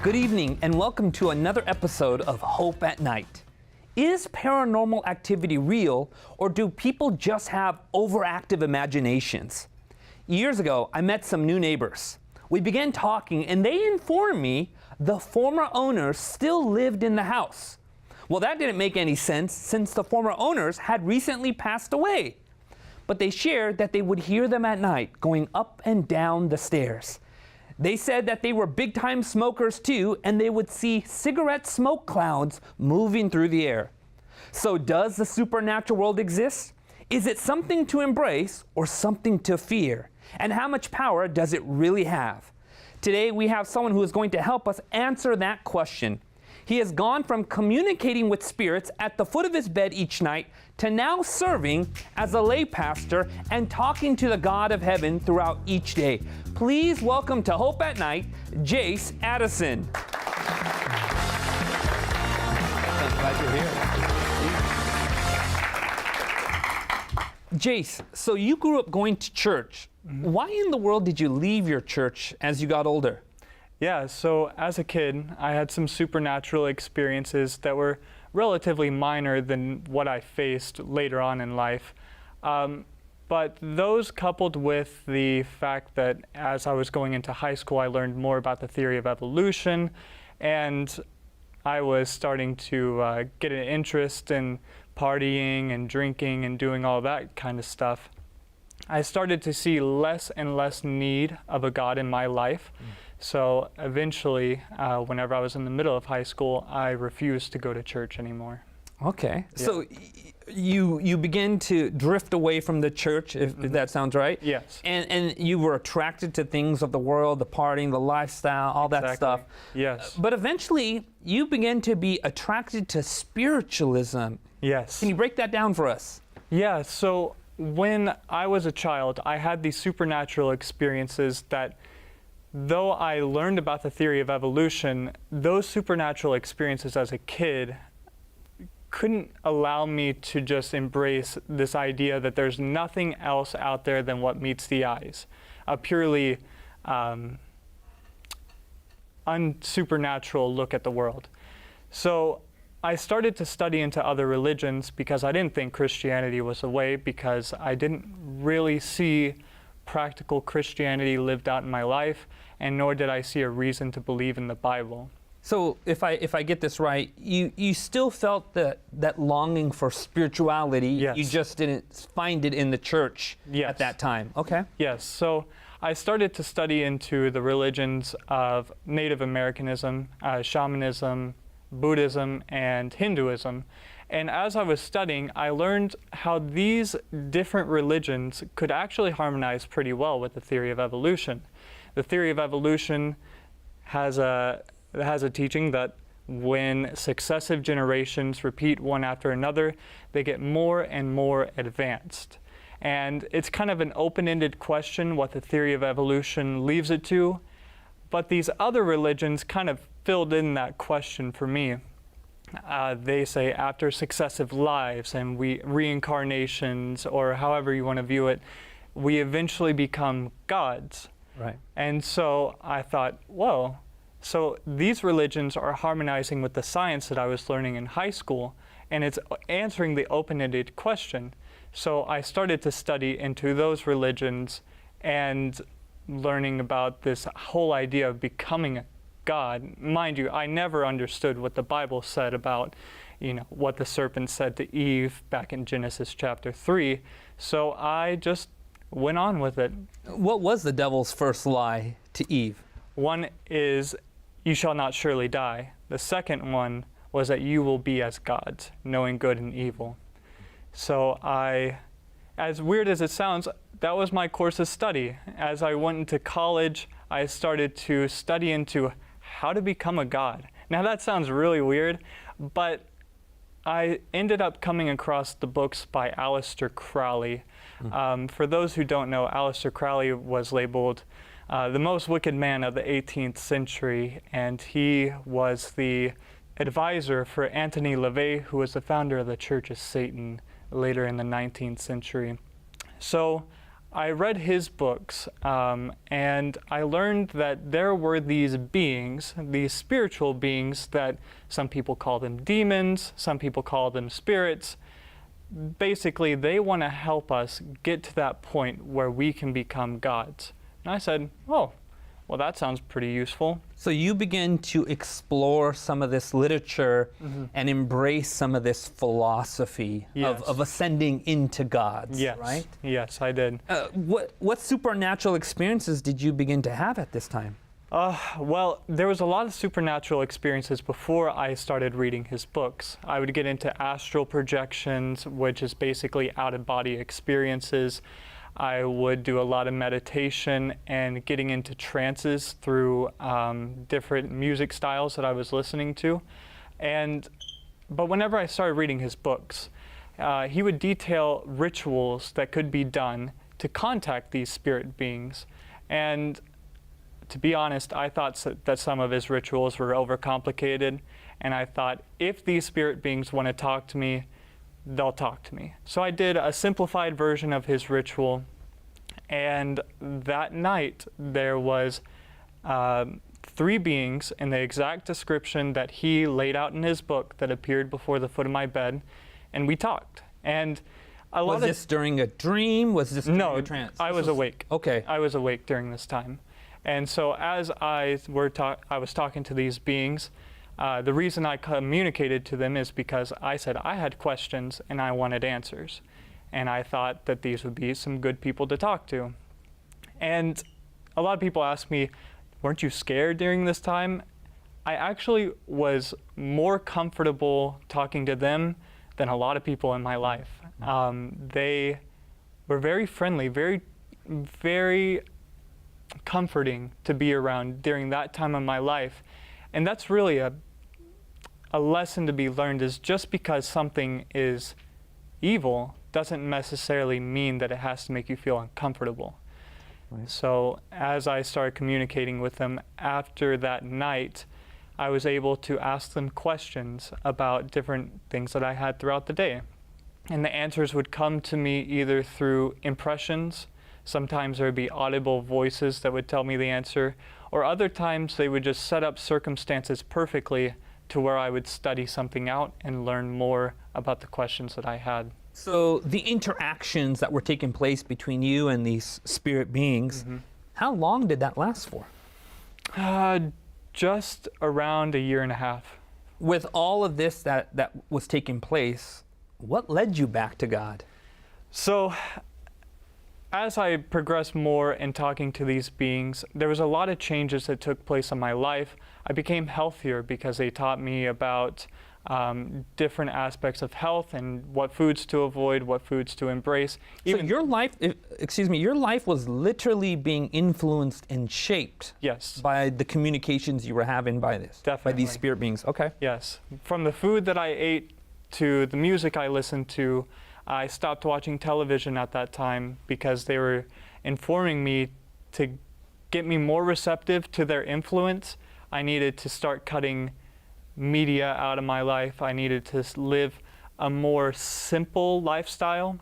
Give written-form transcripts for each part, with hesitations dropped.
Good evening and welcome to another episode of Hope at Night. Is paranormal activity real, or do people just have overactive imaginations? Years ago, I met some new neighbors. We began talking and they informed me the former owners still lived in the house. Well, that didn't make any sense since the former owners had recently passed away. But they shared that they would hear them at night going up and down the stairs. They said that they were big-time smokers too, and they would see cigarette smoke clouds moving through the air. So does the supernatural world exist? Is it something to embrace or something to fear? And how much power does it really have? Today we have someone who is going to help us answer that question. He has gone from communicating with spirits at the foot of his bed each night to now serving as a lay pastor and talking to the God of heaven throughout each day. Please welcome to Hope at Night, Jace Addison. I'm glad you're here. Jace, so you grew up going to church. Why in the world did you leave your church as you got older? Yeah, so as a kid, I had some supernatural experiences that were relatively minor than what I faced later on in life. But those, coupled with the fact that as I was going into high school, I learned more about the theory of evolution, and I was starting to get an interest in partying and drinking and doing all that kind of stuff. I started to see less and less need of a God in my life. So eventually, whenever I was in the middle of high school, I refused to go to church anymore. Okay. Yeah. So you begin to drift away from the church, if that sounds right? Yes. And you were attracted to things of the world, the partying, the lifestyle, all that stuff. Yes. But eventually, you begin to be attracted to spiritualism. Yes. Can you break that down for us? Yeah, so when I was a child, I had these supernatural experiences that, though I learned about the theory of evolution, those supernatural experiences as a kid couldn't allow me to just embrace this idea that there's nothing else out there than what meets the eyes. A purely unsupernatural look at the world. So I started to study into other religions because I didn't think Christianity was the way, because I didn't really see practical Christianity lived out in my life, and nor did I see a reason to believe in the Bible. So if I get this right, you still felt that longing for spirituality. Yes. You just didn't find it in the church Yes. at that time. Okay. Yes, so I started to study into the religions of Native Americanism, shamanism, Buddhism, and Hinduism. And as I was studying, I learned how these different religions could actually harmonize pretty well with the theory of evolution. The theory of evolution has a teaching that when successive generations repeat one after another, they get more and more advanced. And it's kind of an open-ended question what the theory of evolution leaves it to, but these other religions kind of filled in that question for me. They say after successive lives and reincarnations, or however you want to view it, we eventually become gods. Right. And so I thought, whoa, so these religions are harmonizing with the science that I was learning in high school, and it's answering the open-ended question. So I started to study into those religions and learning about this whole idea of becoming a God. Mind you, I never understood what the Bible said about, what the serpent said to Eve back in Genesis chapter 3. So I just went on with it. What was the devil's first lie to Eve? One is, you shall not surely die. The second one was that you will be as gods, knowing good and evil. So as weird as it sounds, that was my course of study. As I went into college, I started to study into how to become a god. Now that sounds really weird, but I ended up coming across the books by Aleister Crowley. For those who don't know, Aleister Crowley was labeled the most wicked man of the 18th century, and he was the advisor for Antony LaVey, who was the founder of the Church of Satan later in the 19th century. So I read his books, and I learned that there were these beings, these spiritual beings that some people call them demons, some people call them spirits. Basically, they want to help us get to that point where we can become gods. And I said, oh, well, that sounds pretty useful. So you begin to explore some of this literature and embrace some of this philosophy of ascending into gods, Yes. right? Yes, I did. What supernatural experiences did you begin to have at this time? Well, there was a lot of supernatural experiences before I started reading his books. I would get into astral projections, which is basically out-of-body experiences. I would do a lot of meditation and getting into trances through different music styles that I was listening to. But whenever I started reading his books, he would detail rituals that could be done to contact these spirit beings. And to be honest, I thought that some of his rituals were overcomplicated, and I thought, if these spirit beings want to talk to me, they'll talk to me. So I did a simplified version of his ritual, and that night there was 3 beings in the exact description that he laid out in his book that appeared before the foot of my bed, and we talked. And Was this during a dream? Was this during a trance? I was awake. Okay. I was awake during this time. And so as I was talking to these beings, the reason I communicated to them is because I said I had questions and I wanted answers. And I thought that these would be some good people to talk to. And a lot of people ask me, weren't you scared during this time? I actually was more comfortable talking to them than a lot of people in my life. They were very friendly, very, very comforting to be around during that time of my life. And that's really a lesson to be learned, is just because something is evil doesn't necessarily mean that it has to make you feel uncomfortable. Right. So as I started communicating with them after that night, I was able to ask them questions about different things that I had throughout the day. And the answers would come to me either through impressions. Sometimes there would be audible voices that would tell me the answer, or other times they would just set up circumstances perfectly to where I would study something out and learn more about the questions that I had. So the interactions that were taking place between you and these spirit beings, how long did that last for? Just around 1.5 years. With all of this that was taking place, what led you back to God? So as I progressed more in talking to these beings, there was a lot of changes that took place in my life. I became healthier because they taught me about different aspects of health and what foods to avoid, what foods to embrace. So your life, your life was literally being influenced and shaped. Yes. By the communications you were having by Definitely. by these spirit beings. Okay. Yes. From the food that I ate to the music I listened to, I stopped watching television at that time because they were informing me to get me more receptive to their influence. I needed to start cutting media out of my life. I needed to live a more simple lifestyle.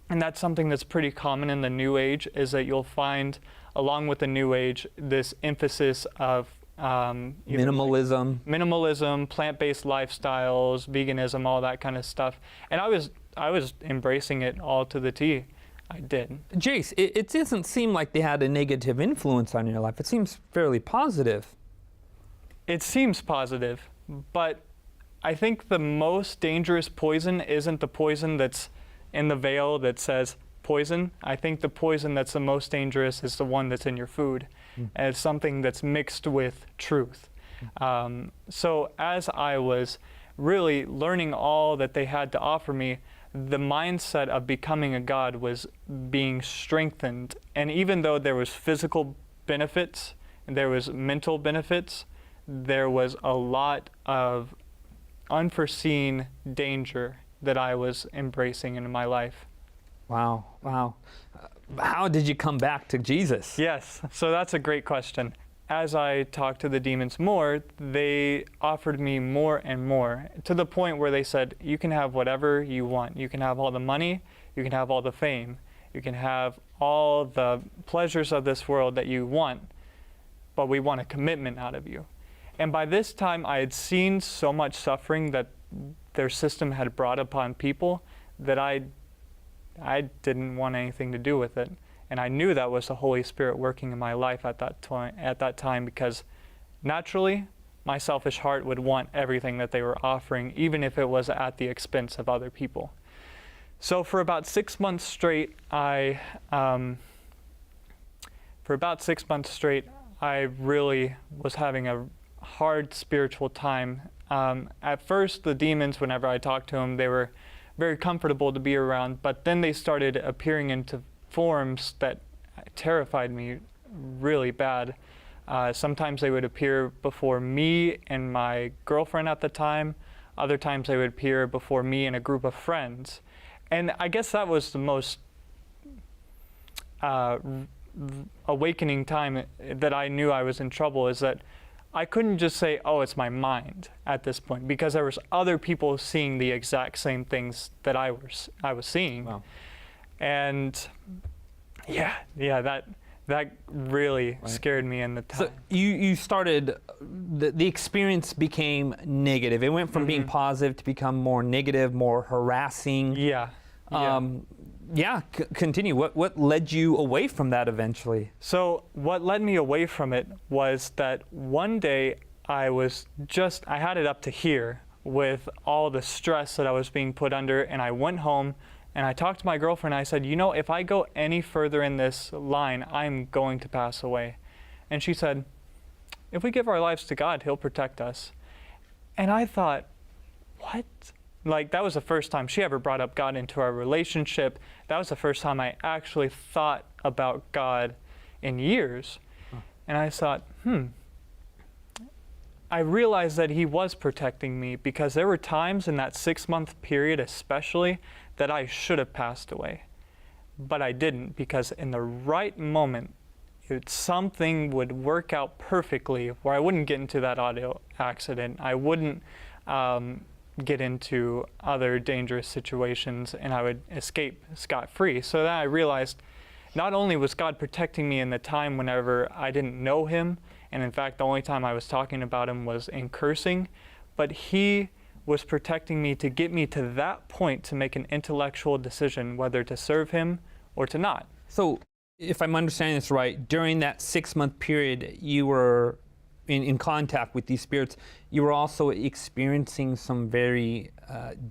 And that's something that's pretty common in the New Age, is that you'll find, along with the New Age, this emphasis of minimalism, plant-based lifestyles, veganism, all that kind of stuff. And I was embracing it all to the T. I did. Jace, it doesn't seem like they had a negative influence on your life. It seems fairly positive. It seems positive, but I think the most dangerous poison isn't the poison that's in the veil that says poison. I think the poison that's the most dangerous is the one that's in your food. And it's something that's mixed with truth. So as I was really learning all that they had to offer me, the mindset of becoming a god was being strengthened. And even though there was physical benefits and there was mental benefits, there was a lot of unforeseen danger that I was embracing in my life. Wow, wow. How did you come back to Jesus? Yes, so that's a great question. As I talked to the demons more, they offered me more and more, to the point where they said, you can have whatever you want. You can have all the money, you can have all the fame. You can have all the pleasures of this world that you want, but we want a commitment out of you. And by this time, I had seen so much suffering that their system had brought upon people that I didn't want anything to do with it. And I knew that was the Holy Spirit working in my life at that time, because naturally, my selfish heart would want everything that they were offering, even if it was at the expense of other people. So for about 6 months straight, I really was having a hard spiritual time. At first, the demons, whenever I talked to them, they were very comfortable to be around, but then they started appearing into forms that terrified me really bad. Sometimes they would appear before me and my girlfriend at the time. Other times they would appear before me and a group of friends. And I guess that was the most awakening time that I knew I was in trouble, is that I couldn't just say, oh, it's my mind at this point, because there was other people seeing the exact same things that I was seeing. Wow. And that really scared me in the time. So you started, the experience became negative. It went from being positive to become more negative, more harassing. Continue. What led you away from that eventually? So what led me away from it was that one day I had it up to here with all the stress that I was being put under, and I went home and I talked to my girlfriend. I said, if I go any further in this line, I'm going to pass away. And she said, if we give our lives to God, He'll protect us. And I thought, what? Like, that was the first time she ever brought up God into our relationship. That was the first time I actually thought about God in years. And I thought, I realized that He was protecting me, because there were times in that 6-month period especially that I should have passed away. But I didn't, because in the right moment, something would work out perfectly where I wouldn't get into that auto accident. I wouldn't get into other dangerous situations, and I would escape scot-free. So then I realized not only was God protecting me in the time whenever I didn't know Him, and in fact the only time I was talking about Him was in cursing, but He was protecting me to get me to that point to make an intellectual decision whether to serve Him or to not. So if I'm understanding this right, during that 6-month period you were in contact with these spirits, you were also experiencing some very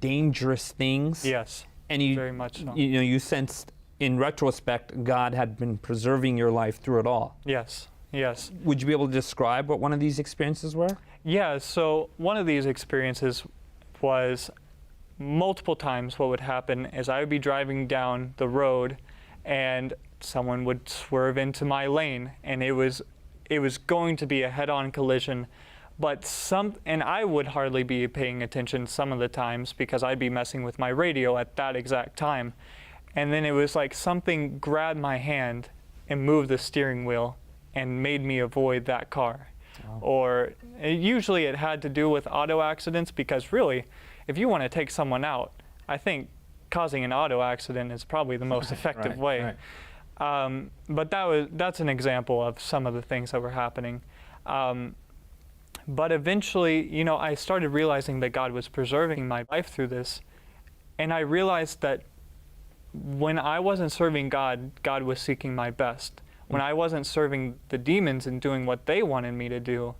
dangerous things. Yes, and you, very much so. You sensed, in retrospect, God had been preserving your life through it all. Yes, yes. Would you be able to describe what one of these experiences were? Yeah, so one of these experiences was multiple times what would happen is I would be driving down the road and someone would swerve into my lane, and it was going to be a head-on collision, and I would hardly be paying attention some of the times because I'd be messing with my radio at that exact time. And then it was like something grabbed my hand and moved the steering wheel and made me avoid that car. Wow. Or usually it had to do with auto accidents, because really, if you want to take someone out, I think causing an auto accident is probably the most effective way. Right. But that's an example of some of the things that were happening. But eventually, I started realizing that God was preserving my life through this. And I realized that when I wasn't serving God, God was seeking my best. When I wasn't serving the demons and doing what they wanted me to do,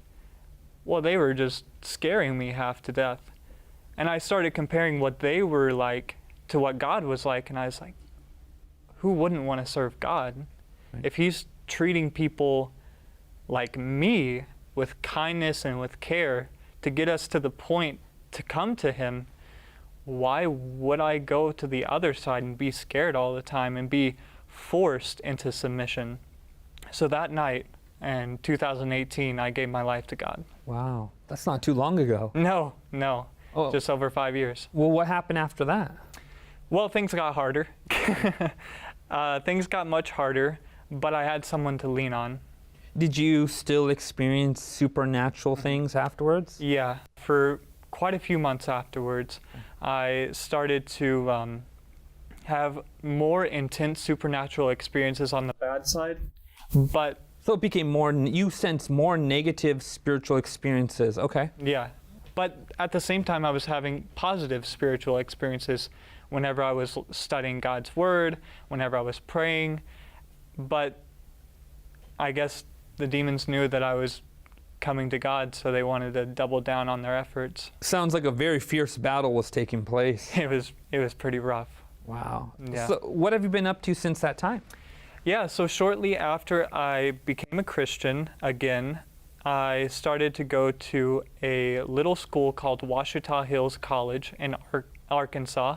well, they were just scaring me half to death. And I started comparing what they were like to what God was like, and I was like, who wouldn't want to serve God? Right. If He's treating people like me with kindness and with care to get us to the point to come to Him, why would I go to the other side and be scared all the time and be forced into submission? So that night in 2018, I gave my life to God. Wow, that's not too long ago. No, Oh. Just over 5 years. Well, what happened after that? Well, things got harder. Things got much harder, but I had someone to lean on. Did you still experience supernatural things afterwards? Yeah, for quite a few months afterwards, I started to have more intense supernatural experiences on the bad side, but So it became more, you sense more negative spiritual experiences. Okay. yeah. But at the same time, I was having positive spiritual experiences whenever I was studying God's Word, whenever I was praying. But I guess the demons knew that I was coming to God, so they wanted to double down on their efforts. Sounds like a very fierce battle was taking place. It was pretty rough. Wow. Yeah. So what have you been up to since that time? Yeah, so shortly after I became a Christian again, I started to go to a little school called Washita Hills College in Arkansas,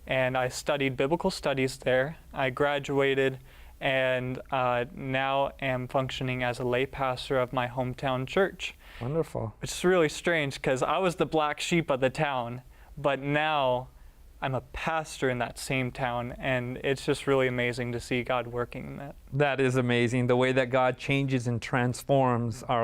and I studied biblical studies there. I graduated and now am functioning as a lay pastor of my hometown church. Wonderful. Which is really strange because I was the black sheep of the town, but now I'm a pastor in that same town, and it's just really amazing to see God working in that. That is amazing, the way that God changes and transforms our